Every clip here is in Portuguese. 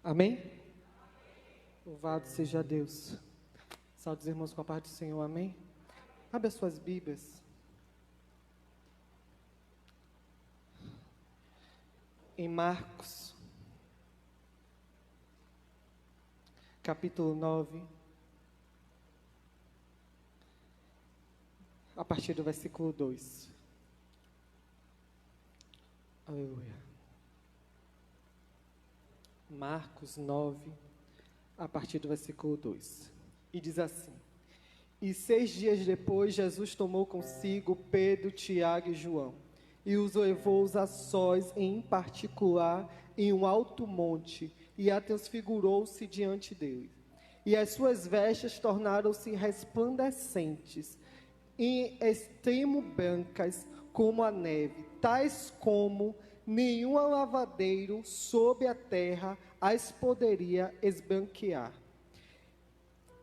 Amém? Louvado seja Deus. Saúde os irmãos com a paz do Senhor, amém? Abre as suas Bíblias. Em Marcos, capítulo 9, a partir do versículo 2. Aleluia. Marcos 9, a partir do versículo 2. E diz assim: E 6 dias depois, Jesus tomou consigo Pedro, Tiago e João, e os levou a sós, em particular, em um alto monte, e transfigurou-se diante dele. E as suas vestes tornaram-se resplandecentes, em extremo brancas como a neve, tais como nenhum lavadeiro sob a terra as poderia esbranquear.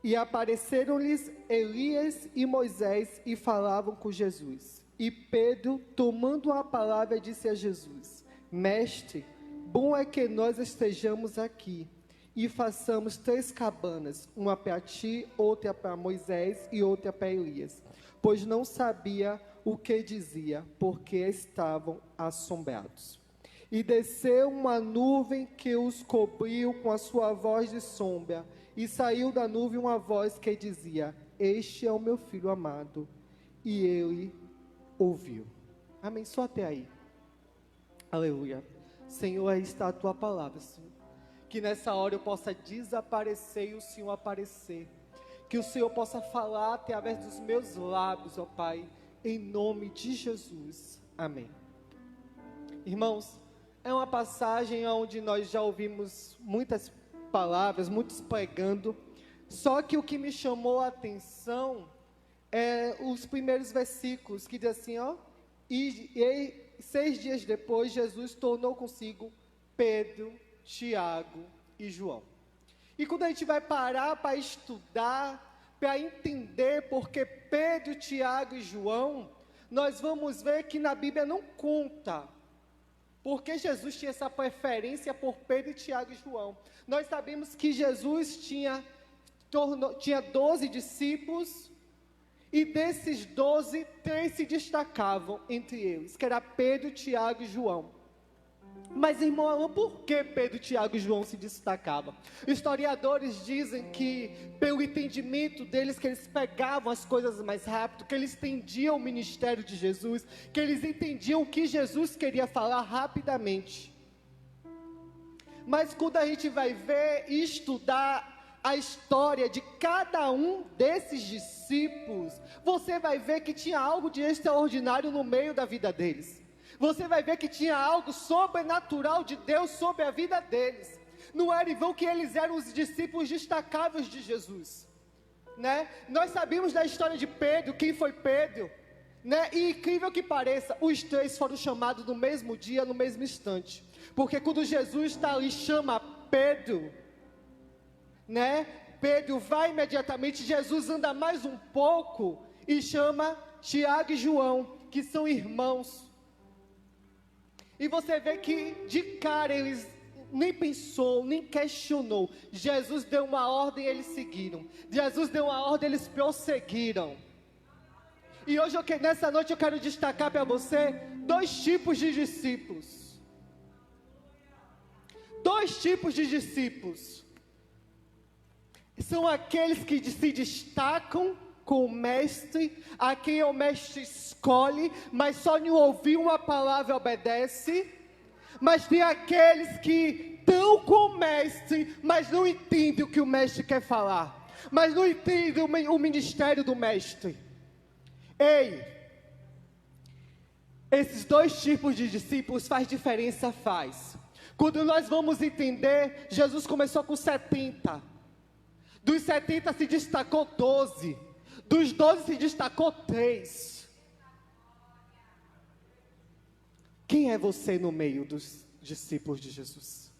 E apareceram-lhes Elias e Moisés e falavam com Jesus. E Pedro, tomando a palavra, disse a Jesus: Mestre, bom é que nós estejamos aqui e façamos 3 cabanas, uma para ti, outra para Moisés e outra para Elias. Pois não sabia o que dizia, porque estavam assombrados. E desceu uma nuvem que os cobriu com a sua voz de sombra, e saiu da nuvem uma voz que dizia: Este é o meu filho amado. E ele ouviu. Amém? Só até aí. Aleluia. Senhor, aí está a tua palavra, Senhor. Que nessa hora eu possa desaparecer e o Senhor aparecer. Que o Senhor possa falar através dos meus lábios, ó Pai, em nome de Jesus. Amém. Irmãos, é uma passagem onde nós já ouvimos muitas palavras, muitos pregando, só que o que me chamou a atenção é os primeiros versículos, que diz assim, ó, e 6 dias depois, Jesus tornou consigo Pedro, Tiago e João. E quando a gente vai parar para estudar, para entender porque Pedro, Tiago e João, nós vamos ver que na Bíblia não conta porque Jesus tinha essa preferência por Pedro, Tiago e João. Nós sabemos que Jesus tinha 12 discípulos, e desses 12, 3 se destacavam entre eles, que era Pedro, Tiago e João. Mas, irmão, por que Pedro, Tiago e João se destacavam? Historiadores dizem que, pelo entendimento deles, que eles pegavam as coisas mais rápido, que eles entendiam o ministério de Jesus, que eles entendiam o que Jesus queria falar rapidamente. Mas quando a gente vai ver e estudar a história de cada um desses discípulos, você vai ver que tinha algo de extraordinário no meio da vida deles. Você vai ver que tinha algo sobrenatural de Deus sobre a vida deles. Não era em vão que eles eram os discípulos destacáveis de Jesus, né? Nós sabemos da história de Pedro, quem foi Pedro, né? E incrível que pareça, os 3 foram chamados no mesmo dia, no mesmo instante. Porque quando Jesus está ali, chama Pedro, né? Pedro vai imediatamente, Jesus anda mais um pouco e chama Tiago e João, que são irmãos. E você vê que de cara eles nem pensou, nem questionou. Jesus deu uma ordem, eles seguiram. Jesus deu uma ordem, eles prosseguiram. E hoje, nessa noite, eu quero destacar para você 2 tipos de discípulos. 2 tipos de discípulos. São aqueles que se destacam com o mestre, a quem o mestre escolhe, mas só em ouvir uma palavra obedece. Mas tem aqueles que estão com o mestre, mas não entendem o que o mestre quer falar, mas não entendem o ministério do mestre. Ei, esses 2 tipos de discípulos faz diferença, faz. Quando nós vamos entender, Jesus começou com 70, dos 70 se destacou 12, dos 12 se destacou 3. Quem é você no meio dos discípulos de Jesus?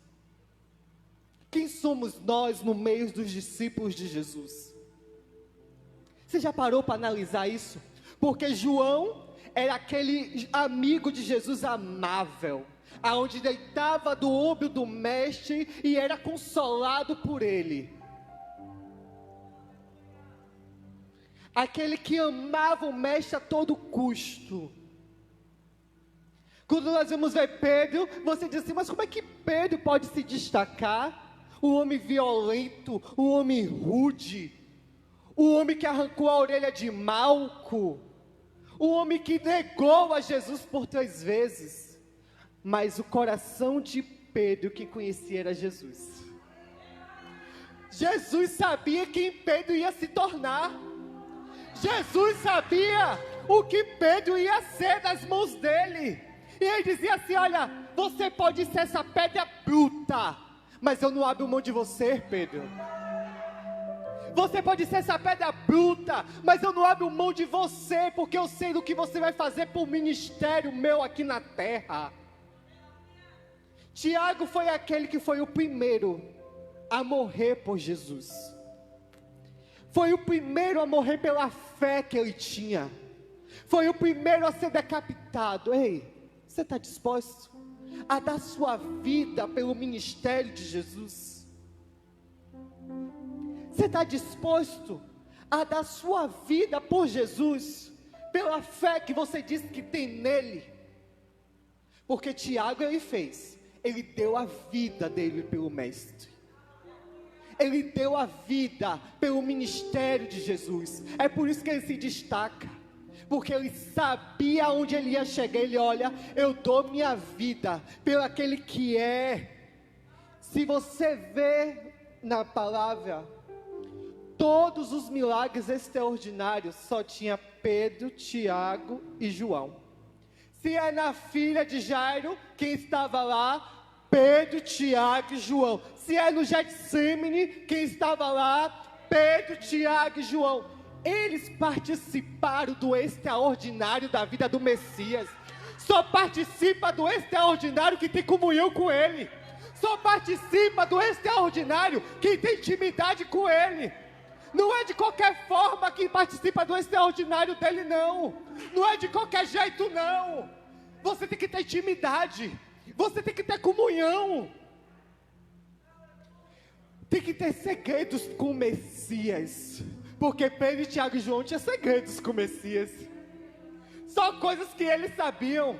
Quem somos nós no meio dos discípulos de Jesus? Você já parou para analisar isso? Porque João era aquele amigo de Jesus amável, aonde deitava do ombro do mestre e era consolado por ele. Aquele que amava o mestre a todo custo. Quando nós vamos ver Pedro, você diz assim, mas como é que Pedro pode se destacar? O homem violento, o homem rude, o homem que arrancou a orelha de Malco, o homem que negou a Jesus por 3 vezes. Mas o coração de Pedro que conhecia era Jesus. Jesus sabia quem Pedro ia se tornar. Jesus sabia o que Pedro ia ser nas mãos dele. E ele dizia assim, olha, você pode ser essa pedra bruta, mas eu não abro mão de você, Pedro. Você pode ser essa pedra bruta, mas eu não abro mão de você, porque eu sei do que você vai fazer por ministério meu aqui na terra. Tiago foi aquele que foi o primeiro a morrer por Jesus. Foi o primeiro a morrer pela fé que ele tinha. Foi o primeiro a ser decapitado. Ei, você está disposto a dar sua vida pelo ministério de Jesus? Você está disposto a dar sua vida por Jesus, pela fé que você disse que tem nele? Porque Tiago ele fez, ele deu a vida dele pelo mestre. Ele deu a vida pelo ministério de Jesus. É por isso que ele se destaca, porque ele sabia onde ele ia chegar. Ele, olha, eu dou minha vida pelo aquele que é. Se você vê na palavra, todos os milagres extraordinários só tinha Pedro, Tiago e João. Se é na filha de Jairo, quem estava lá? Pedro, Tiago e João. Se é no Getsemane, quem estava lá? Pedro, Tiago e João. Eles participaram do extraordinário da vida do Messias. Só participa do extraordinário que tem comunhão com ele. Só participa do extraordinário quem tem intimidade com ele. Não é de qualquer forma que participa do extraordinário dele, não. Não é de qualquer jeito, não. Você tem que ter intimidade. Você tem que ter comunhão. Tem que ter segredos com o Messias. Porque Pedro, Tiago e João tinham segredos com o Messias. Só coisas que eles sabiam.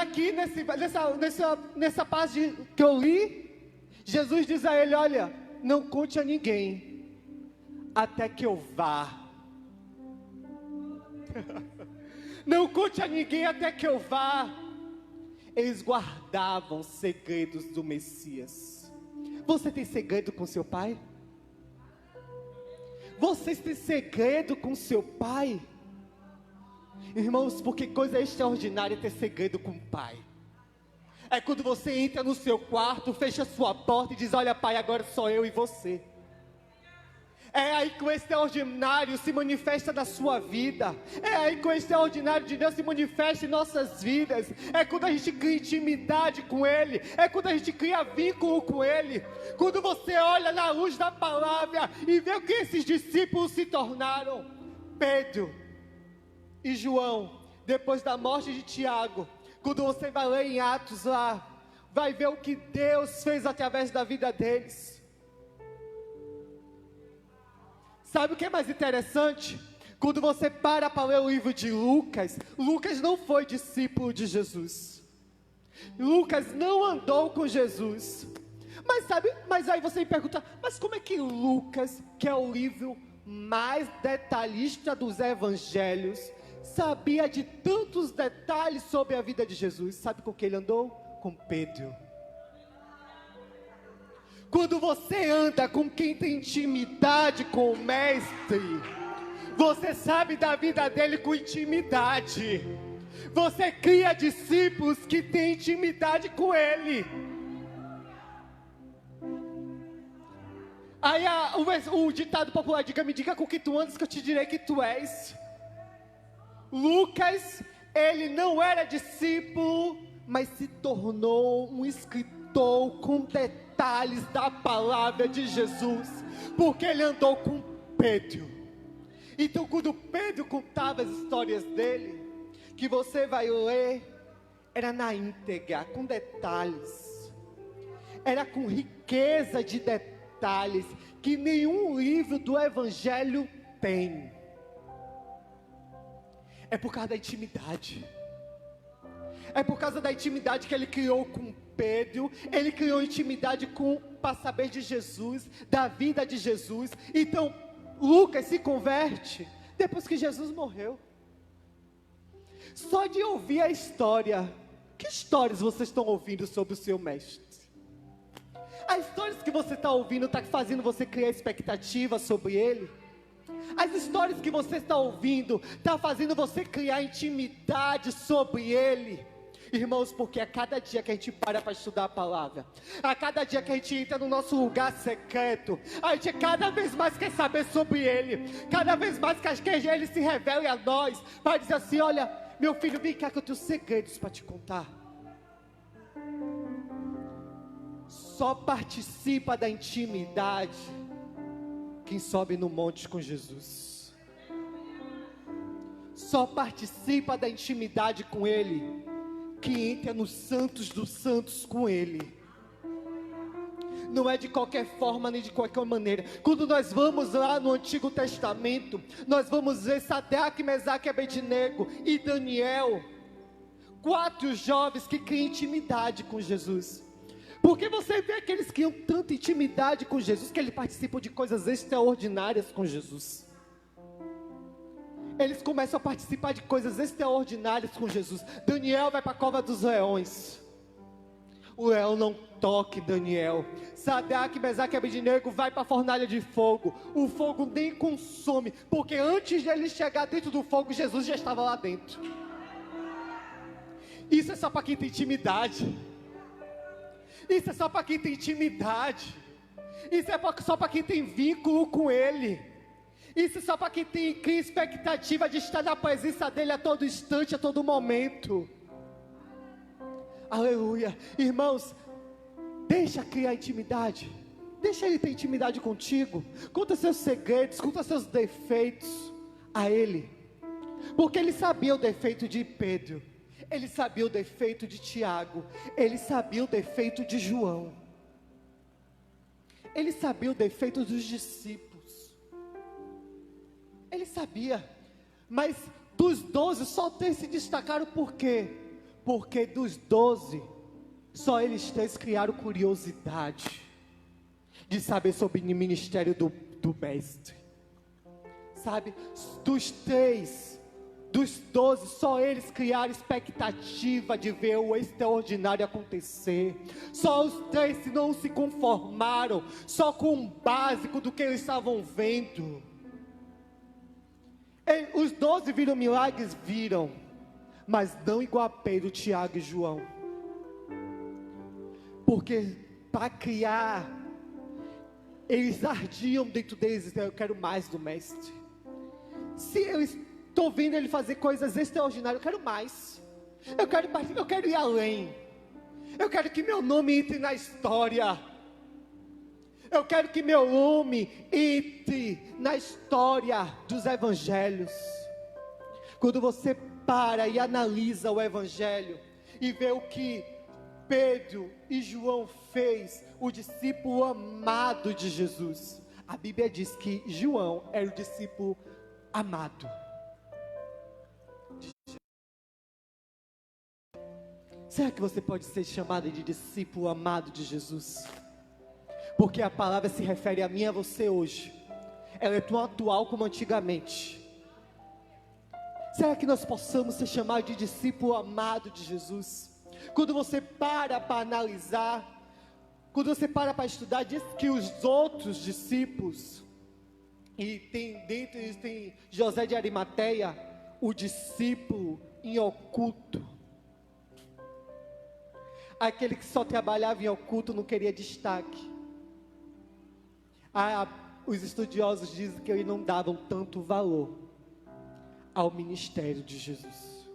Aqui nessa parte que eu li, Jesus diz a ele, olha, não conte a ninguém, até que eu vá. Não conte a ninguém até que eu vá. Eles guardavam segredos do Messias. Você tem segredo com seu pai? Vocês têm segredo com seu pai? Irmãos, porque coisa extraordinária é ter segredo com o pai. É quando você entra no seu quarto, fecha sua porta e diz, olha pai, agora só eu e você. É aí que o extraordinário se manifesta na sua vida. É aí que o extraordinário de Deus se manifesta em nossas vidas. É quando a gente cria intimidade com Ele. É quando a gente cria vínculo com Ele. Quando você olha na luz da palavra e vê o que esses discípulos se tornaram. Pedro e João, depois da morte de Tiago, quando você vai ler em Atos lá, vai ver o que Deus fez através da vida deles. Sabe o que é mais interessante? Quando você para ler o livro de Lucas, Lucas não foi discípulo de Jesus. Lucas não andou com Jesus. Mas aí você me pergunta, mas como é que Lucas, que é o livro mais detalhista dos evangelhos, sabia de tantos detalhes sobre a vida de Jesus? Sabe com quem ele andou? Com Pedro. Quando você anda com quem tem intimidade com o mestre, você sabe da vida dele com intimidade. Você cria discípulos que têm intimidade com ele. Aí o ditado popular, me diga com que tu andas que eu te direi que tu és. Lucas, ele não era discípulo, mas se tornou um escritor com detalhes da palavra de Jesus, porque ele andou com Pedro. Então, quando Pedro contava as histórias dele, que você vai ler, era na íntegra, com detalhes, era com riqueza de detalhes, que nenhum livro do Evangelho tem. É por causa da intimidade. É por causa da intimidade que ele criou com Pedro. Ele criou intimidade para saber de Jesus, da vida de Jesus. Então, Lucas se converte depois que Jesus morreu. Só de ouvir a história. Que histórias vocês estão ouvindo sobre o seu mestre? As histórias que você está ouvindo está fazendo você criar expectativa sobre ele? As histórias que você está ouvindo está fazendo você criar intimidade sobre ele? Irmãos, porque a cada dia que a gente para estudar a palavra, a cada dia que a gente entra no nosso lugar secreto, a gente cada vez mais quer saber sobre ele, cada vez mais quer que ele se revele a nós, para dizer assim: olha, meu filho, vem cá que eu tenho segredos para te contar. Só participa da intimidade quem sobe no monte com Jesus. Só participa da intimidade com ele que entra nos santos dos santos com ele. Não é de qualquer forma nem de qualquer maneira. Quando nós vamos lá no Antigo Testamento, nós vamos ver Sadraque, Mesaque, Abednego e Daniel, 4 jovens que criam intimidade com Jesus. Porque você vê que eles criam tanta intimidade com Jesus, que eles participam de coisas extraordinárias com Jesus. Eles começam a participar de coisas extraordinárias com Jesus. Daniel vai para a cova dos leões. O leão não toca Daniel. Sadraque, Mesaque e Abednego vai para a fornalha de fogo. O fogo nem consome, porque antes de ele chegar dentro do fogo, Jesus já estava lá dentro. Isso é só para quem tem intimidade. Isso é só para quem tem intimidade. Isso é só para quem tem vínculo com ele. Isso é só para quem tem expectativa de estar na presença dele a todo instante, a todo momento. Aleluia. Irmãos, deixa criar intimidade. Deixa ele ter intimidade contigo. Conta seus segredos, conta seus defeitos a ele. Porque ele sabia o defeito de Pedro. Ele sabia o defeito de Tiago. Ele sabia o defeito de João. Ele sabia o defeito dos discípulos. Ele sabia. Mas dos 12, só 3 se destacaram. Por quê? Porque dos 12, só eles 3 criaram curiosidade de saber sobre o ministério do mestre. Sabe? Dos 12, só eles criaram expectativa de ver o extraordinário acontecer. Só os 3 não se conformaram só com o básico do que eles estavam vendo. Os 12 viram milagres? Viram, mas não igual a Pedro, Tiago e João. Porque para criar, eles ardiam dentro deles. Eu quero mais do mestre. Se eu estou vendo ele fazer coisas extraordinárias, eu quero mais. Eu quero ir além. Eu quero que meu nome entre na história. Eu quero que meu nome entre na história dos evangelhos. Quando você para e analisa o evangelho e vê o que Pedro e João fez, o discípulo amado de Jesus. A Bíblia diz que João era o discípulo amado. Será que você pode ser chamado de discípulo amado de Jesus? Porque a palavra se refere a mim e a você hoje. Ela é tão atual como antigamente. Será que nós possamos ser chamados de discípulo amado de Jesus? Quando você para analisar, quando você para estudar, diz que os outros discípulos, e dentre eles tem José de Arimateia, o discípulo em oculto. Aquele que só trabalhava em oculto, não queria destaque. Os estudiosos dizem que eles não davam tanto valor ao ministério de Jesus.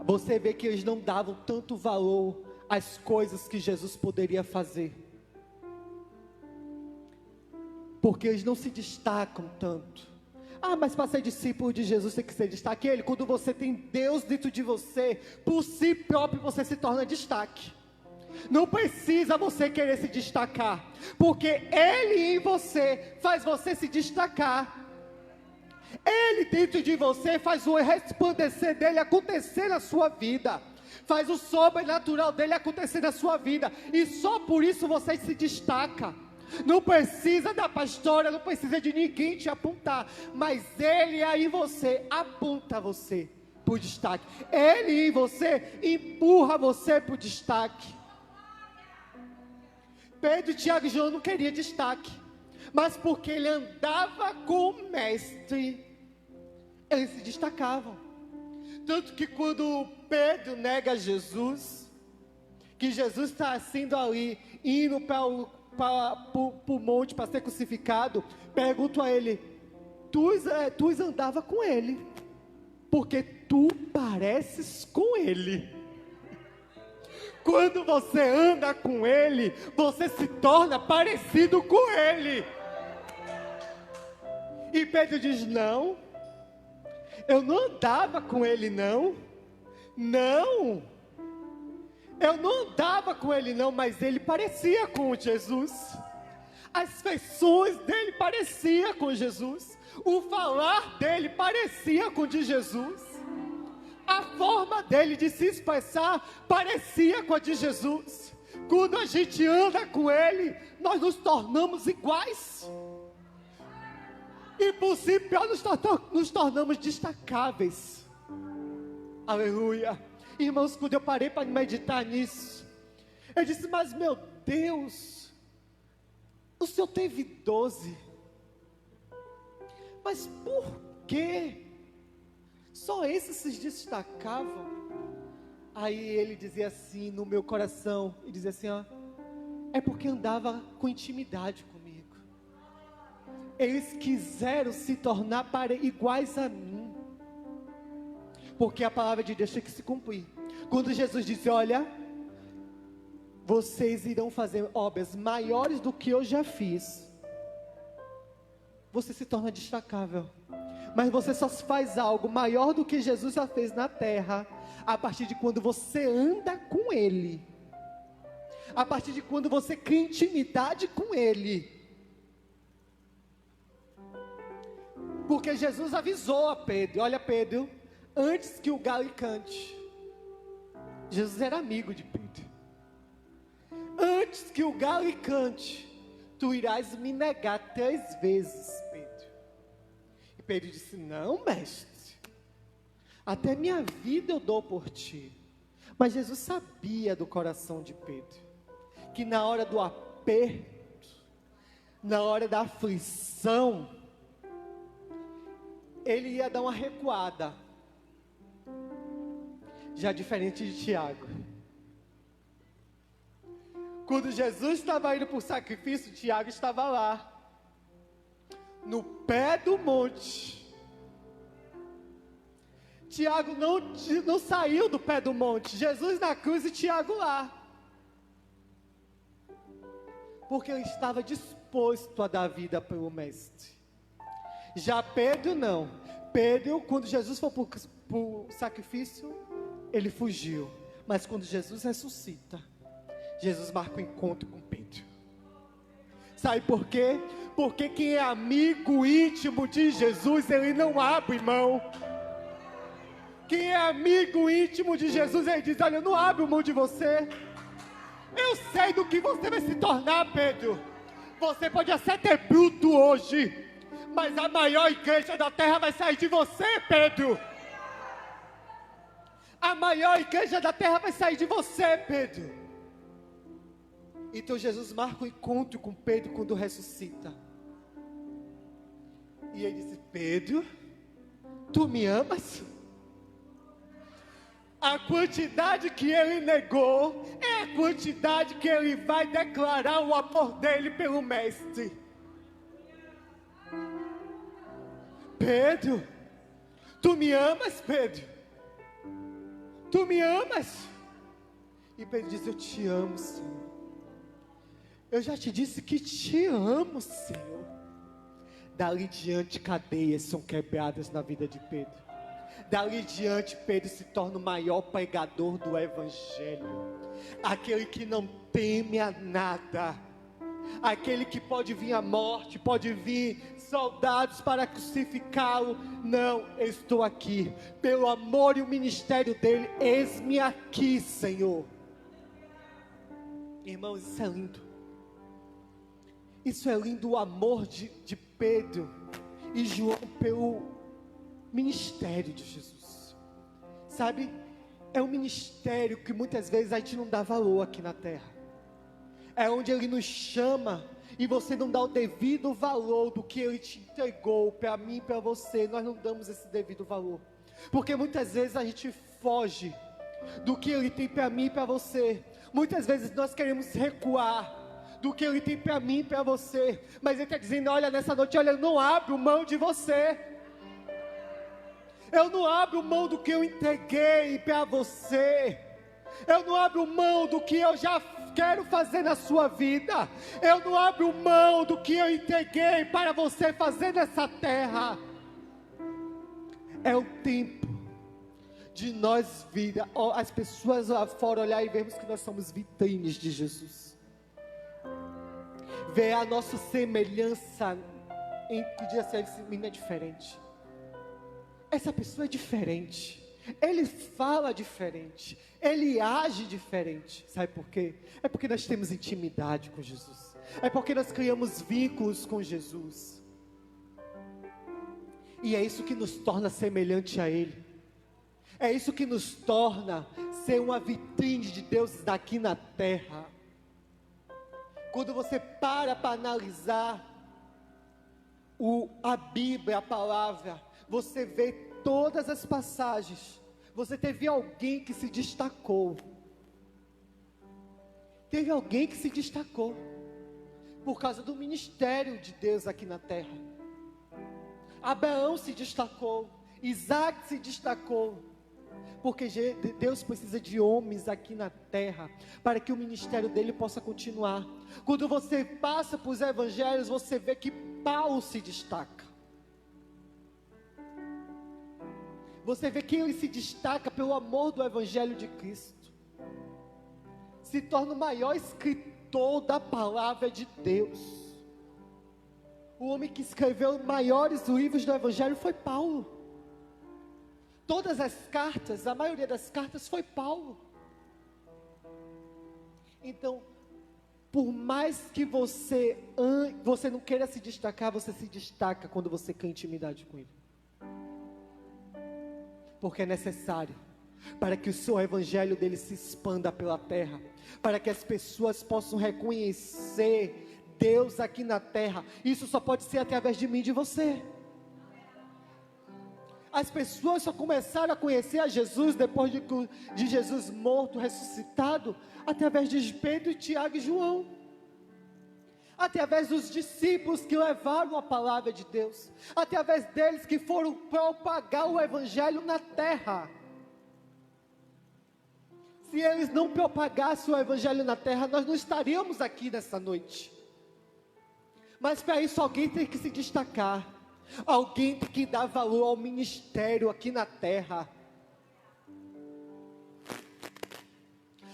Você vê que eles não davam tanto valor às coisas que Jesus poderia fazer, porque eles não se destacam tanto, Ah, mas para ser discípulo de Jesus tem que ser destaque. Ele, quando você tem Deus dentro de você, por si próprio você se torna destaque. Não precisa você querer se destacar, porque Ele em você faz você se destacar. Ele dentro de você faz o resplandecer dele acontecer na sua vida, faz o sobrenatural dele acontecer na sua vida, e só por isso você se destaca. Não precisa da pastora, não precisa de ninguém te apontar, mas Ele aí em você aponta você para o destaque. Ele em você empurra você para o destaque. Pedro, Tiago e João não queriam destaque, mas porque ele andava com o mestre, eles se destacavam. Tanto que quando Pedro nega Jesus, que Jesus está sendo ali, indo para o monte para ser crucificado, pergunto a ele: tu andava com ele, porque tu pareces com ele. Quando você anda com ele, você se torna parecido com ele. E Pedro diz: não, eu não andava com ele não, eu não andava com ele não, mas ele parecia com Jesus, as feições dele parecia com Jesus, o falar dele parecia com o de Jesus, a forma dele de se expressar parecia com a de Jesus. Quando a gente anda com ele, nós nos tornamos iguais, e por si pior nos tornamos destacáveis. Aleluia. Irmãos, quando eu parei para meditar nisso, eu disse: mas meu Deus, o Senhor teve 12, mas por que só esses se destacavam? Aí ele dizia assim no meu coração, e dizia assim: ó, é porque andava com intimidade comigo, eles quiseram se tornar iguais a mim, porque a palavra de Deus tinha que se cumprir. Quando Jesus disse: olha, vocês irão fazer obras maiores do que eu já fiz, você se torna destacável. Mas você só faz algo maior do que Jesus já fez na terra a partir de quando você anda com Ele, a partir de quando você cria intimidade com Ele. Porque Jesus avisou a Pedro: olha Pedro, antes que o galo cante. Jesus era amigo de Pedro. Antes que o galo cante, tu irás me negar 3 vezes, Pedro. E Pedro disse: não, mestre, até minha vida eu dou por ti. Mas Jesus sabia do coração de Pedro, que na hora do aperto, na hora da aflição, ele ia dar uma recuada, já diferente de Tiago. Quando Jesus estava indo para o sacrifício, Tiago estava lá, no pé do monte. Tiago não saiu do pé do monte, Jesus na cruz e Tiago lá, porque ele estava disposto a dar vida pelo mestre. Já Pedro não. Pedro, quando Jesus foi para o sacrifício, ele fugiu. Mas quando Jesus ressuscita, Jesus marca o encontro com Pedro. Sabe por quê? Porque quem é amigo íntimo de Jesus, ele não abre mão. Quem é amigo íntimo de Jesus, ele diz: olha, eu não abro mão de você. Eu sei do que você vai se tornar, Pedro. Você pode até ter bruto hoje, mas a maior igreja da terra vai sair de você, Pedro. A maior igreja da terra vai sair de você, Pedro. Então Jesus marca o encontro com Pedro quando ressuscita. E ele disse: Pedro, tu me amas? A quantidade que ele negou é a quantidade que ele vai declarar o amor dele pelo mestre. Pedro, tu me amas, Pedro? Tu me amas? E Pedro diz: eu te amo, Senhor. Eu já te disse que te amo, Senhor. Dali diante, cadeias são quebradas na vida de Pedro. Dali diante, Pedro se torna o maior pregador do Evangelho. Aquele que não teme a nada. Aquele que pode vir a morte, pode vir soldados para crucificá-lo. Não, eu estou aqui. Pelo amor e o ministério dele, eis-me aqui, Senhor. Irmãos, isso é lindo. Isso é lindo, o amor de Pedro e João pelo ministério de Jesus. Sabe, é um ministério que muitas vezes a gente não dá valor aqui na terra. É onde Ele nos chama e você não dá o devido valor do que Ele te entregou para mim e para você. Nós não damos esse devido valor, porque muitas vezes a gente foge do que Ele tem para mim e para você. Muitas vezes nós queremos recuar do que Ele tem para mim e para você, mas Ele está dizendo: olha, nessa noite, olha, eu não abro mão de você. Eu não abro mão do que eu entreguei para você. Eu não abro mão do que eu já quero fazer na sua vida. Eu não abro mão do que eu entreguei para você fazer nessa terra. É o tempo de nós vir, as pessoas lá fora olhar e vermos que nós somos vitrines de Jesus. Ver a nossa semelhança entre dizer assim: esse menino é diferente. Essa pessoa é diferente. Ele fala diferente. Ele age diferente. Sabe por quê? É porque nós temos intimidade com Jesus. É porque nós criamos vínculos com Jesus. E é isso que nos torna semelhante a Ele. É isso que nos torna ser uma vitrine de Deus daqui na terra. Quando você para analisar a Bíblia, a palavra, você vê todas as passagens. Você teve alguém que se destacou. Teve alguém que se destacou por causa do ministério de Deus aqui na terra. Abraão se destacou. Isaac se destacou. Porque Deus precisa de homens aqui na terra para que o ministério dele possa continuar. Quando você passa para os evangelhos, você vê que Paulo se destaca. Você vê que ele se destaca pelo amor do evangelho de Cristo. Se torna o maior escritor da palavra de Deus. O homem que escreveu os maiores livros do evangelho foi Paulo. Todas as cartas, a maioria das cartas foi Paulo. Então, por mais que você não queira se destacar, você se destaca quando você cria intimidade com Ele. Porque é necessário para que o seu evangelho dele se expanda pela terra, para que as pessoas possam reconhecer Deus aqui na terra. Isso só pode ser através de mim e de você. As pessoas só começaram a conhecer a Jesus depois de Jesus morto, ressuscitado, através de Pedro, Tiago e João. Através dos discípulos que levaram a palavra de Deus. Através deles que foram propagar o evangelho na terra. Se eles não propagassem o evangelho na terra, nós não estaríamos aqui nessa noite. Mas para isso alguém tem que se destacar. Alguém tem que dar valor ao ministério aqui na terra.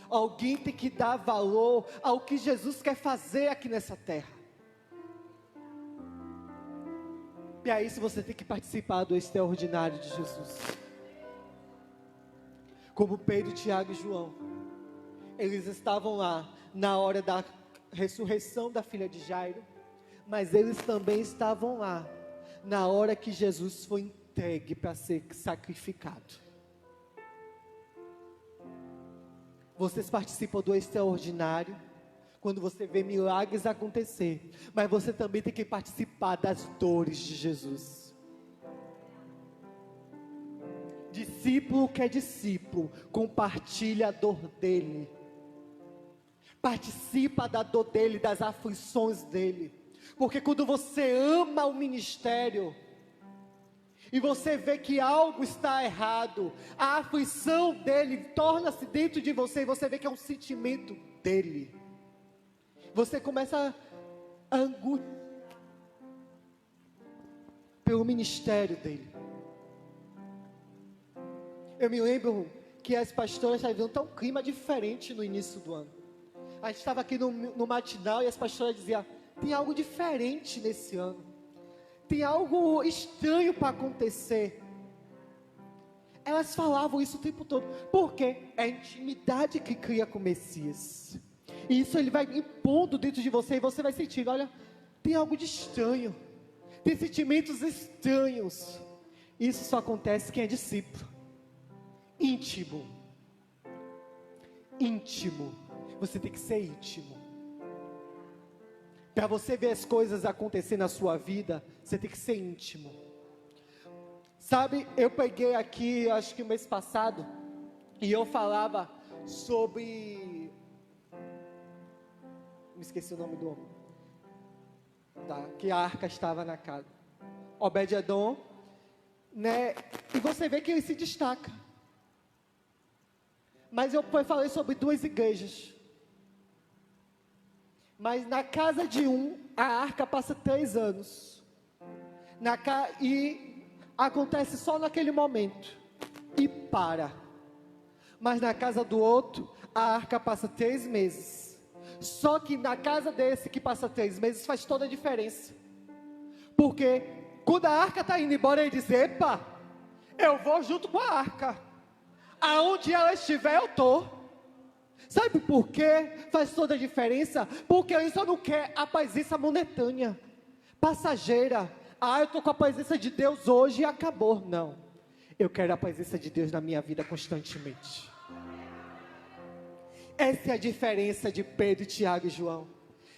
Alguém tem que dar valor ao que Jesus quer fazer aqui nessa terra. E aí, se você tem que participar do extraordinário de Jesus, como Pedro, Tiago e João, eles estavam lá na hora da ressurreição da filha de Jairo, mas eles também estavam lá na hora que Jesus foi entregue para ser sacrificado. Vocês participam do extraordinário quando você vê milagres acontecer, mas você também tem que participar das dores de Jesus. Discípulo que é discípulo, compartilha a dor dele, participa da dor dele, das aflições dele. Porque quando você ama o ministério e você vê que algo está errado, a aflição dele torna-se dentro de você e você vê que é um sentimento dele. Você começa a pelo ministério dele. Eu me lembro que as pastoras já viram um clima diferente no início do ano. A gente estava aqui no matinal e as pastoras diziam: tem algo diferente nesse ano, tem algo estranho para acontecer. Elas falavam isso o tempo todo, porque é a intimidade que cria com o Messias, e isso ele vai impondo dentro de você, e você vai sentir: olha, tem algo de estranho, tem sentimentos estranhos. Isso só acontece quem é discípulo, íntimo. Você tem que ser íntimo. Para você ver as coisas acontecer na sua vida, você tem que ser íntimo. Sabe, eu peguei aqui, acho que o mês passado, e eu falava sobre... Me esqueci o nome do homem. Tá, que a arca estava na casa. Obed-edom, né? E você vê que ele se destaca. Mas eu falei sobre duas igrejas. Mas na casa de a arca passa 3 anos. E acontece só naquele momento. E para. Mas na casa do outro, a arca passa 3 meses. Só que na casa desse que passa 3 meses faz toda a diferença. Porque quando a arca está indo embora, ele diz: epa, eu vou junto com a arca. Aonde ela estiver, eu estou. Sabe por quê? Faz toda a diferença. Porque ele só não quer a presença momentânea, passageira. Eu estou com a presença de Deus hoje e acabou. Não, eu quero a presença de Deus na minha vida constantemente. Essa é a diferença de Pedro, Tiago e João.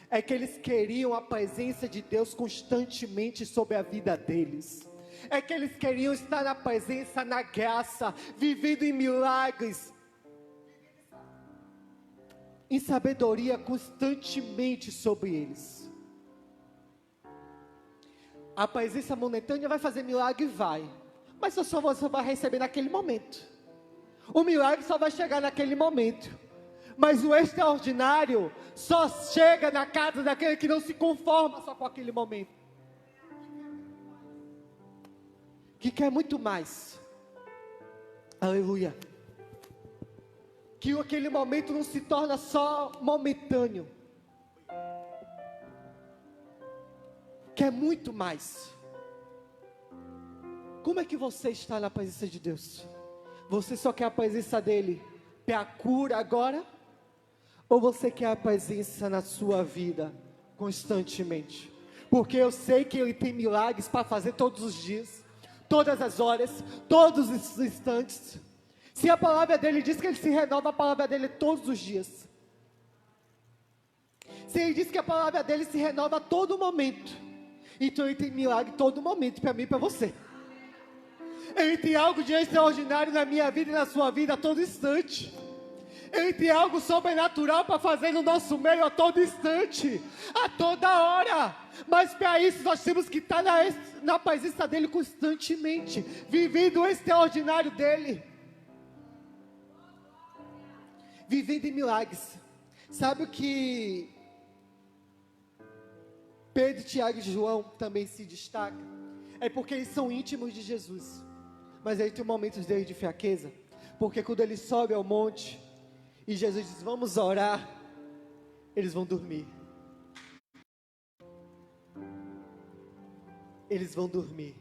É que eles queriam a presença de Deus constantemente sobre a vida deles. É que eles queriam estar na presença, na graça, vivendo em milagres, em sabedoria constantemente sobre eles. A presença momentânea vai fazer milagre? Vai. Mas só você vai receber naquele momento. O milagre só vai chegar naquele momento. Mas o extraordinário só chega na casa daquele que não se conforma só com aquele momento, que quer muito mais. Aleluia. Que aquele momento não se torna só momentâneo, quer muito mais. Como é que você está na presença de Deus? Você só quer a presença dele para a cura agora? Ou você quer a presença na sua vida constantemente? Porque eu sei que ele tem milagres para fazer todos os dias, todas as horas, todos os instantes. Se a palavra dele diz que ele se renova, a palavra dele é todos os dias. Se ele diz que a palavra dele se renova a todo momento, então ele tem milagre todo momento para mim e para você. Ele tem algo de extraordinário na minha vida e na sua vida a todo instante. Ele tem algo sobrenatural para fazer no nosso meio a todo instante, a toda hora. Mas para isso nós temos que estar na presença dele constantemente, vivendo o extraordinário dele, vivendo em milagres. Sabe o que Pedro, Tiago e João também se destacam? É porque eles são íntimos de Jesus. Mas aí tem momentos deles de fraqueza, porque quando eles sobem ao monte e Jesus diz: vamos orar, eles vão dormir. Eles vão dormir.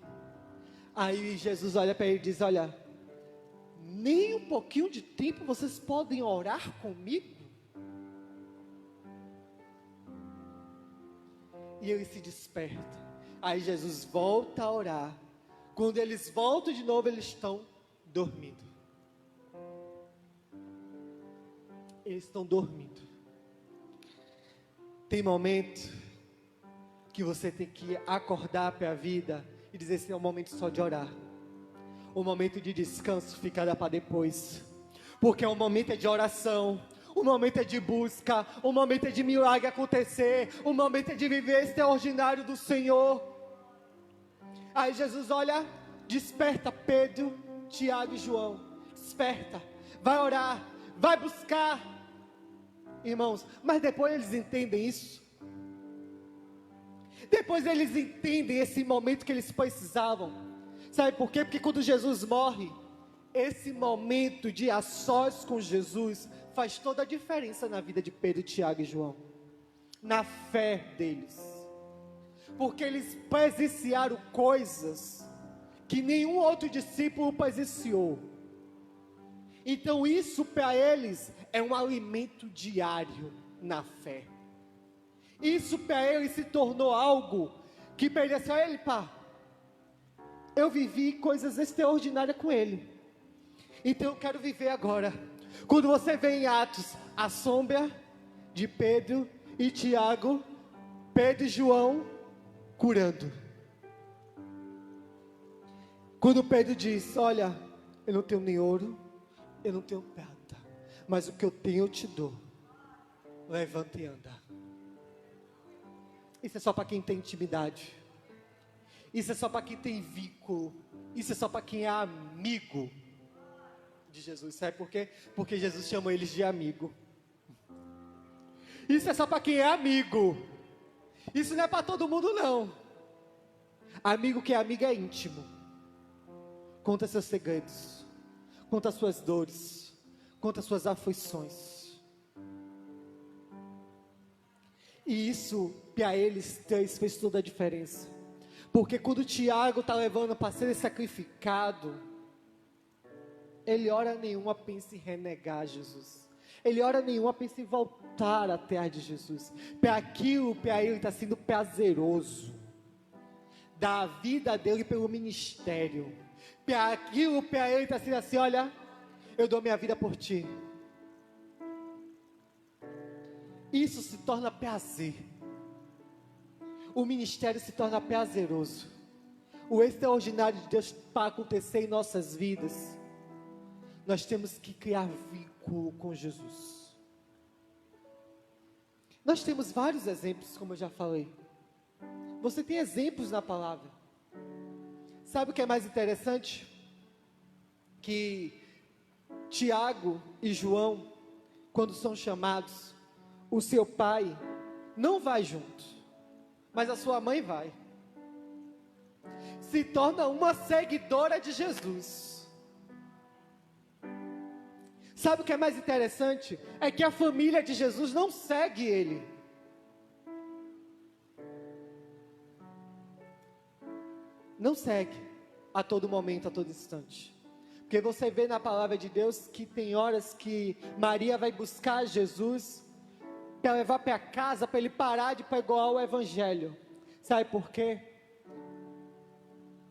Aí Jesus olha para ele e diz: olha, nem um pouquinho de tempo vocês podem orar comigo? E ele se desperta. Aí Jesus volta a orar. Quando eles voltam de novo, eles estão dormindo. Eles estão dormindo. Tem momento que você tem que acordar para a vida e dizer: esse é um momento só de orar. O momento de descanso ficará para depois, porque o momento é de oração, o momento é de busca, o momento é de milagre acontecer, o momento é de viver extraordinário do Senhor. Aí Jesus olha, desperta Pedro, Tiago e João. Desperta, vai orar, vai buscar. Irmãos, mas depois eles entendem isso. Depois eles entendem esse momento que eles precisavam. Sabe por quê? Porque quando Jesus morre, esse momento de a sós com Jesus faz toda a diferença na vida de Pedro, Tiago e João, na fé deles, porque eles presenciaram coisas que nenhum outro discípulo presenciou. Então isso para eles é um alimento diário na fé. Isso para eles se tornou algo que pertenceu a ele. Pá, eu vivi coisas extraordinárias com ele, então eu quero viver agora. Quando você vê em Atos a sombra de Pedro e Tiago, Pedro e João curando. Quando Pedro diz: olha, eu não tenho nem ouro, eu não tenho prata, mas o que eu tenho eu te dou. Levanta e anda. Isso é só para quem tem intimidade. Isso é só para quem tem vínculo. Isso é só para quem é amigo de Jesus. Sabe por quê? Porque Jesus chama eles de amigo. Isso é só para quem é amigo. Isso não é para todo mundo, não. Amigo que é amigo é íntimo. Conta seus segredos, conta suas dores, conta suas aflições. E isso para eles três fez toda a diferença. Porque quando Tiago está levando para ser sacrificado, ele hora nenhuma pensa em renegar Jesus. Ele hora nenhuma pensa em voltar atrás de Jesus. Para aquilo, para ele está sendo prazeroso. Da vida dele pelo ministério. Para aquilo, para ele está sendo assim: olha, eu dou minha vida por ti. Isso se torna prazer. O ministério se torna prazeroso. O extraordinário de Deus para acontecer em nossas vidas, nós temos que criar vínculo com Jesus. Nós temos vários exemplos, como eu já falei. Você tem exemplos na palavra. Sabe o que é mais interessante? Que Tiago e João, quando são chamados, o seu pai não vai junto, mas a sua mãe vai. Se torna uma seguidora de Jesus. Sabe o que é mais interessante? É que a família de Jesus não segue ele. Não segue a todo momento, a todo instante. Porque você vê na palavra de Deus que tem horas que Maria vai buscar Jesus para levar para casa, para ele parar de pregar o evangelho. Sabe por quê?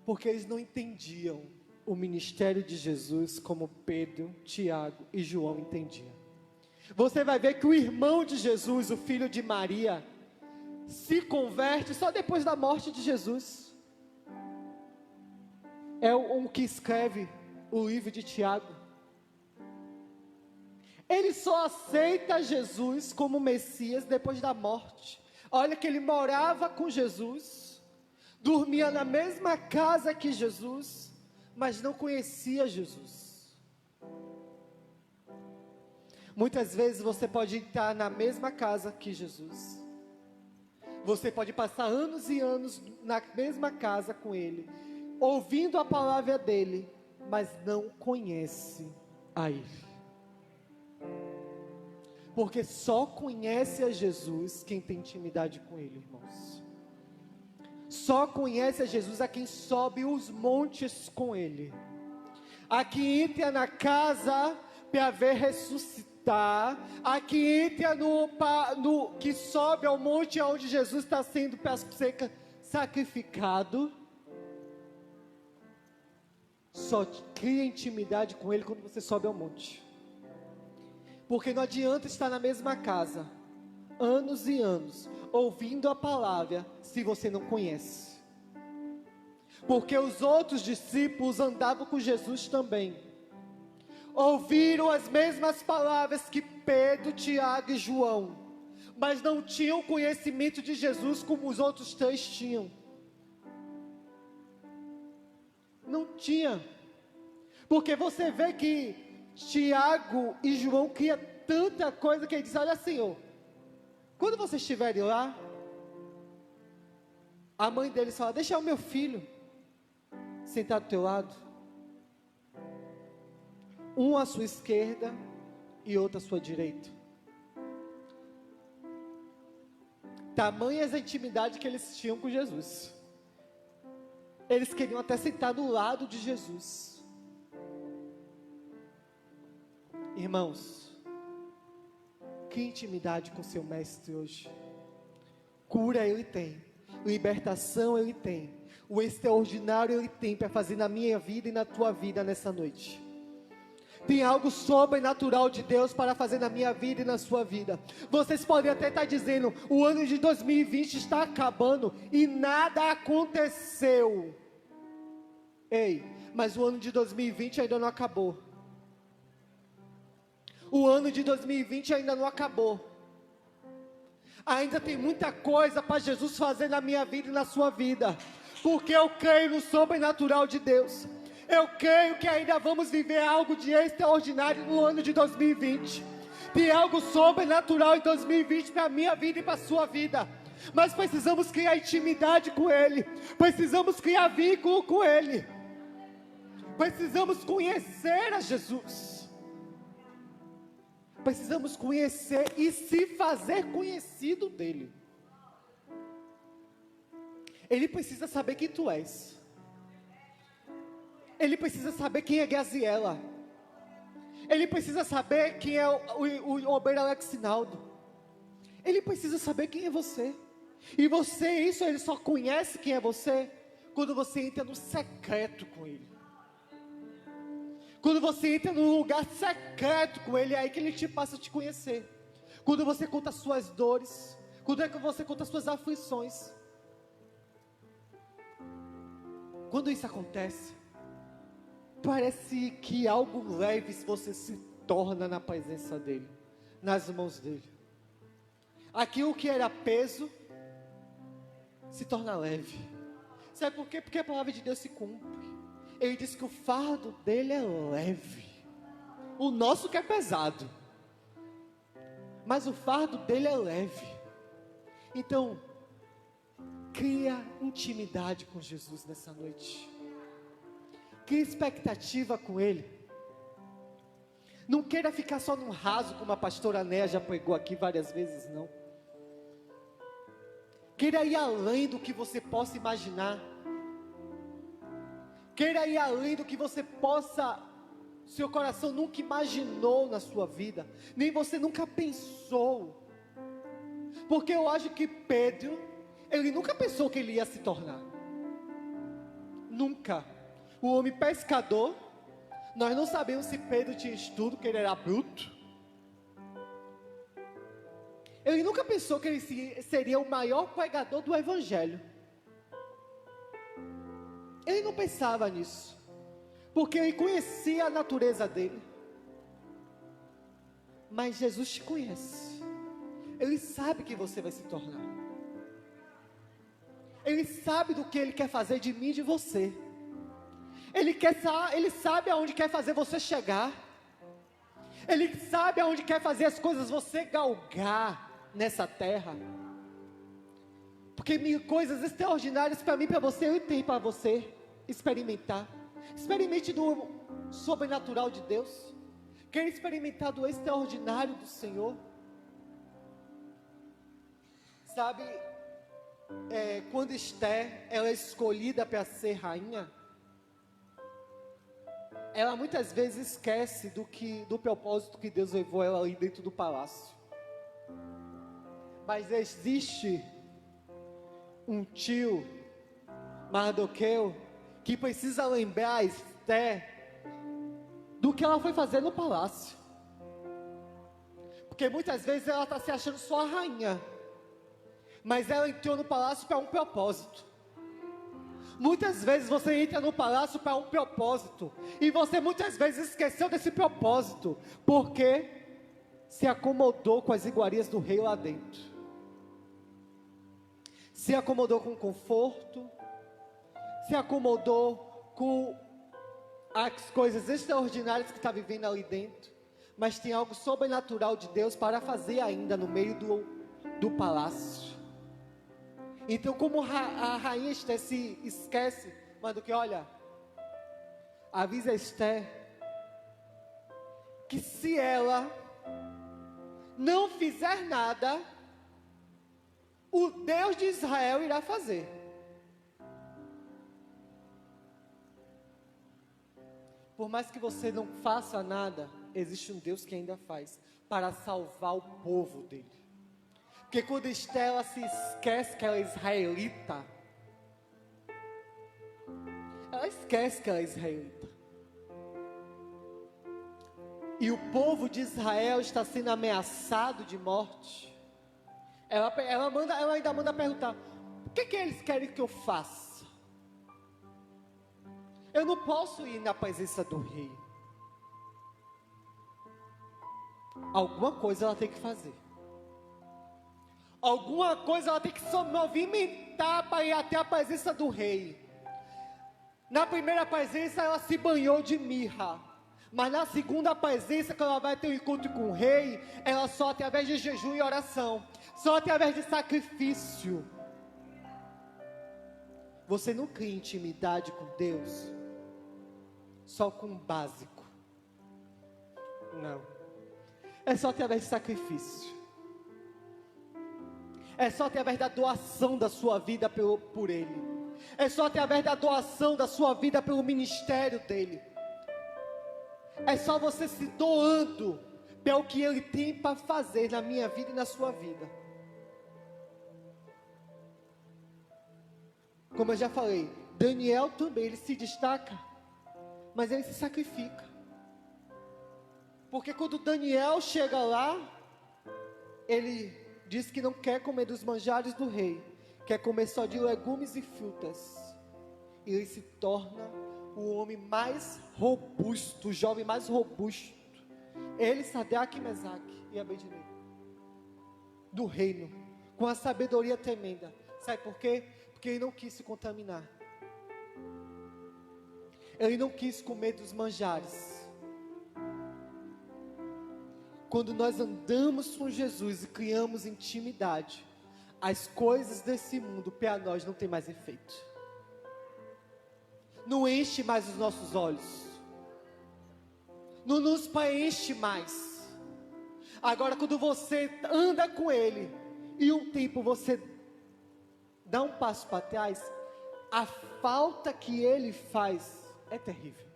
Porque eles não entendiam o ministério de Jesus como Pedro, Tiago e João entendiam. Você vai ver que o irmão de Jesus, o filho de Maria, se converte só depois da morte de Jesus. É o que escreve o livro de Tiago. Ele só aceita Jesus como Messias depois da morte. Olha que ele morava com Jesus, dormia na mesma casa que Jesus, mas não conhecia Jesus. Muitas vezes você pode estar na mesma casa que Jesus. Você pode passar anos e anos na mesma casa com Ele, ouvindo a palavra dEle, mas não conhece a Ele. Porque só conhece a Jesus quem tem intimidade com Ele, irmãos. Só conhece a Jesus a quem sobe os montes com Ele. A quem entra na casa para ver ressuscitar. A quem entra que sobe ao monte onde Jesus está sendo sacrificado. Só cria intimidade com Ele quando você sobe ao monte. Porque não adianta estar na mesma casa, anos e anos, ouvindo a palavra, se você não conhece. Porque os outros discípulos andavam com Jesus também. Ouviram as mesmas palavras que Pedro, Tiago e João, mas não tinham conhecimento de Jesus como os outros três tinham. Não tinha. Porque você vê que Tiago e João criam tanta coisa que ele diz: olha, Senhor, quando vocês estiverem lá, A mãe deles fala: deixa o meu filho sentar do teu lado. Um à sua esquerda e outro à sua direita. Tamanha a intimidade que eles tinham com Jesus. Eles queriam até sentar do lado de Jesus. Irmãos, que intimidade com seu mestre hoje. Cura ele tem, libertação ele tem, o extraordinário ele tem para fazer na minha vida e na tua vida nessa noite. Tem algo sobrenatural de Deus para fazer na minha vida e na sua vida. Vocês podem até estar dizendo: o ano de 2020 está acabando e nada aconteceu. Ei, mas o ano de 2020 ainda não acabou. O ano de 2020 ainda não acabou. Ainda tem muita coisa para Jesus fazer na minha vida e na sua vida. Porque eu creio no sobrenatural de Deus. Eu creio que ainda vamos viver algo de extraordinário no ano de 2020. Tem algo sobrenatural em 2020 para a minha vida e para a sua vida. Mas precisamos criar intimidade com Ele. Precisamos criar vínculo com Ele. Precisamos conhecer a Jesus. Precisamos conhecer e se fazer conhecido dEle. Ele precisa saber quem tu és. Ele precisa saber quem é Gaziela. Ele precisa saber quem é o obreiro Alex Sinaldo. Ele precisa saber quem é você. E você, isso ele só conhece quem é você quando você entra no secreto com Ele. Quando você entra num lugar secreto com Ele, é aí que Ele te passa a te conhecer. Quando você conta as suas dores, quando é que você conta as suas aflições. Quando isso acontece, parece que algo leve você se torna na presença dEle, nas mãos dEle. Aquilo que era peso se torna leve. Sabe por quê? Porque a palavra de Deus se cumpre. Ele diz que o fardo dele é leve. O nosso que é pesado, mas o fardo dele é leve. Então, cria intimidade com Jesus nessa noite. Cria expectativa com Ele. Não queira ficar só num raso, como a pastora Néa já pregou aqui várias vezes, não. Queira ir além do que você possa imaginar. Queira ir além do que você possa, seu coração nunca imaginou na sua vida, nem você nunca pensou. Porque eu acho que Pedro, ele nunca pensou que ele ia se tornar. Nunca. O homem pescador, nós não sabemos se Pedro tinha estudo, que ele era bruto. Ele nunca pensou que ele seria o maior pregador do evangelho. Ele não pensava nisso, porque ele conhecia a natureza dele. Mas Jesus te conhece. Ele sabe que você vai se tornar. Ele sabe do que Ele quer fazer de mim e de você. Ele sabe aonde quer fazer você chegar. Ele sabe aonde quer fazer as coisas você galgar nessa terra. Porque coisas extraordinárias para mim e para você, Ele tem para você experimentar. Experimente do sobrenatural de Deus. Quer experimentar do extraordinário do Senhor? Sabe, quando Esther, ela é escolhida para ser rainha, ela muitas vezes esquece do propósito que Deus levou ela ali dentro do palácio. Mas existe um tio, Mardoqueu, que precisa lembrar a Esther do que ela foi fazer no palácio. Porque muitas vezes ela está se achando só a rainha, mas ela entrou no palácio para um propósito. Muitas vezes você entra no palácio para um propósito, e você muitas vezes esqueceu desse propósito, porque se acomodou com as iguarias do rei lá dentro. Se acomodou com o conforto, se acomodou com as coisas extraordinárias que está vivendo ali dentro, mas tem algo sobrenatural de Deus para fazer ainda no meio do palácio. Então, como a rainha Esther se esquece, manda que, olha, avisa Esther que se ela não fizer nada, o Deus de Israel irá fazer. Por mais que você não faça nada, existe um Deus que ainda faz, para salvar o povo dele. Porque quando Esther se esquece que ela é israelita, ela esquece que ela é israelita. E o povo de Israel está sendo ameaçado de morte. Ela ainda manda perguntar: o que eles querem que eu faça? Eu não posso ir na presença do rei. Alguma coisa ela tem que fazer. Alguma coisa ela tem que se movimentar para ir até a presença do rei. Na primeira presença ela se banhou de mirra. Mas na segunda presença, quando ela vai ter um encontro com o rei, ela só através de jejum e oração. Só através de sacrifício. Você não cria intimidade com Deus só com o básico. Não. É só através de sacrifício. É só através da doação da sua vida por Ele. É só através da doação da sua vida pelo ministério dEle. É só você se doando pelo que Ele tem para fazer na minha vida e na sua vida. Como eu já falei, Daniel também, ele se destaca, mas ele se sacrifica. Porque quando Daniel chega lá, ele diz que não quer comer dos manjares do rei, quer comer só de legumes e frutas. E ele se torna o homem mais robusto, o jovem mais robusto. Ele, Sadraque, Mesaque e Abednego, do reino, com a sabedoria tremenda. Sabe por quê? Porque ele não quis se contaminar. Ele não quis comer dos manjares. Quando nós andamos com Jesus e criamos intimidade, as coisas desse mundo para nós não tem mais efeito. Não enche mais os nossos olhos. Não nos preenche mais. Agora, quando você anda com Ele e um tempo você dá um passo para trás, a falta que Ele faz é terrível.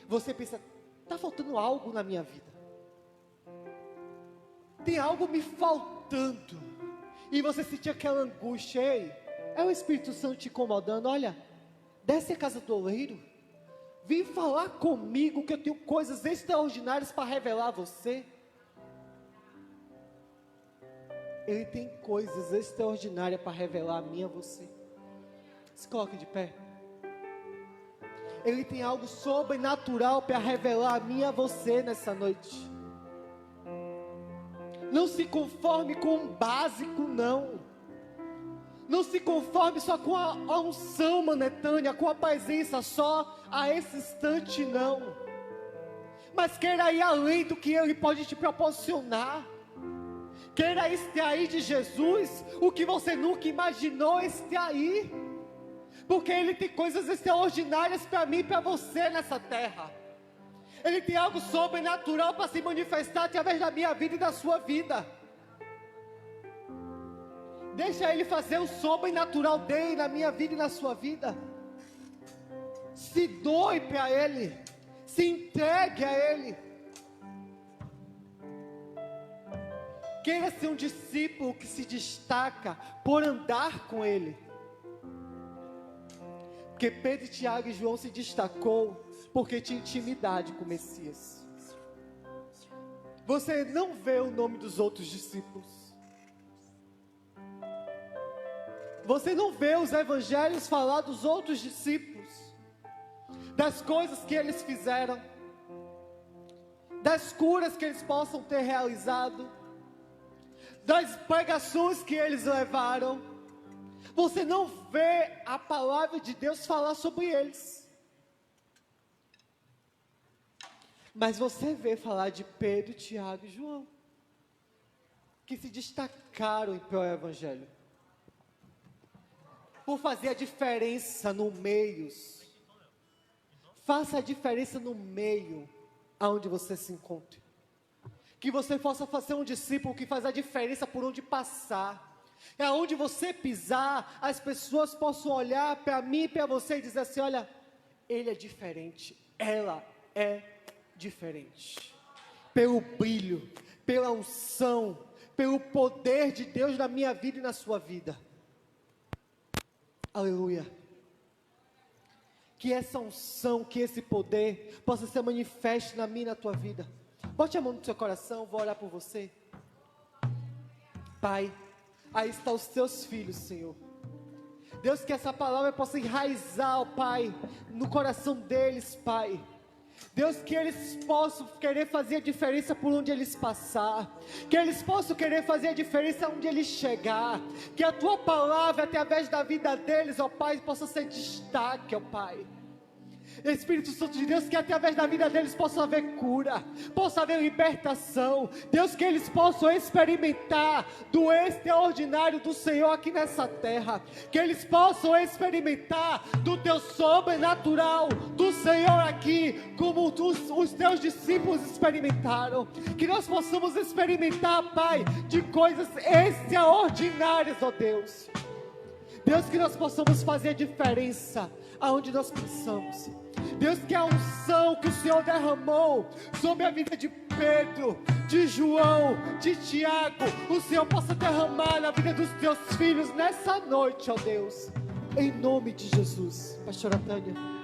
Você pensa: está faltando algo na minha vida. Tem algo me faltando. E você sentia aquela angústia. Ei, é o Espírito Santo te incomodando. Olha, desce a casa do oleiro. Vem falar comigo que eu tenho coisas extraordinárias para revelar a você. Ele tem coisas extraordinárias para revelar a mim e a você. Se coloque de pé. Ele tem algo sobrenatural para revelar a mim e a você nessa noite. Não se conforme com o básico, não. Não se conforme só com a unção momentânea, com a presença só a esse instante, não. Mas queira ir além do que Ele pode te proporcionar. Queira extrair de Jesus o que você nunca imaginou extrair. Porque Ele tem coisas extraordinárias para mim e para você nessa terra. Ele tem algo sobrenatural para se manifestar através da minha vida e da sua vida. Deixa Ele fazer o sobrenatural dele na minha vida e na sua vida. Se doe para Ele. Se entregue a Ele. Queira ser um discípulo que se destaca por andar com Ele. Porque Pedro, Tiago e João se destacou porque tinha intimidade com o Messias. Você não vê o nome dos outros discípulos. Você não vê os evangelhos falar dos outros discípulos, das coisas que eles fizeram, das curas que eles possam ter realizado, das pregações que eles levaram. Você não vê a palavra de Deus falar sobre eles. Mas você vê falar de Pedro, Tiago e João, que se destacaram em prol do evangelho. por fazer a diferença no meio. Faça a diferença no meio aonde você se encontre. Que você possa fazer um discípulo que faz a diferença por onde passar. É aonde você pisar, as pessoas possam olhar para mim e para você e dizer assim: olha, ele é diferente, ela é diferente. Pelo brilho, pela unção, pelo poder de Deus na minha vida e na sua vida. Aleluia. Que essa unção, que esse poder possa ser manifesto na minha e na tua vida. Bote a mão no seu coração, vou orar por você. Pai, aí estão os teus filhos, Senhor. Deus, que essa palavra possa enraizar, ó Pai, no coração deles, Pai. Deus, que eles possam querer fazer a diferença por onde eles passar. Que eles possam querer fazer a diferença onde eles chegar. Que a tua palavra, através da vida deles, ó Pai, possa ser destaque, ó Pai. Espírito Santo de Deus, que através da vida deles possa haver cura, possa haver libertação. Deus, que eles possam experimentar do extraordinário do Senhor aqui nessa terra. Que eles possam experimentar do teu sobrenatural do Senhor aqui, como os teus discípulos experimentaram. Que nós possamos experimentar, Pai, de coisas extraordinárias, ó Deus. Deus, que nós possamos fazer a diferença aonde nós passamos. Deus, que a unção que o Senhor derramou sobre a vida de Pedro, de João, de Tiago, o Senhor possa derramar na vida dos teus filhos nessa noite, ó Deus, em nome de Jesus. Pastora Tânia.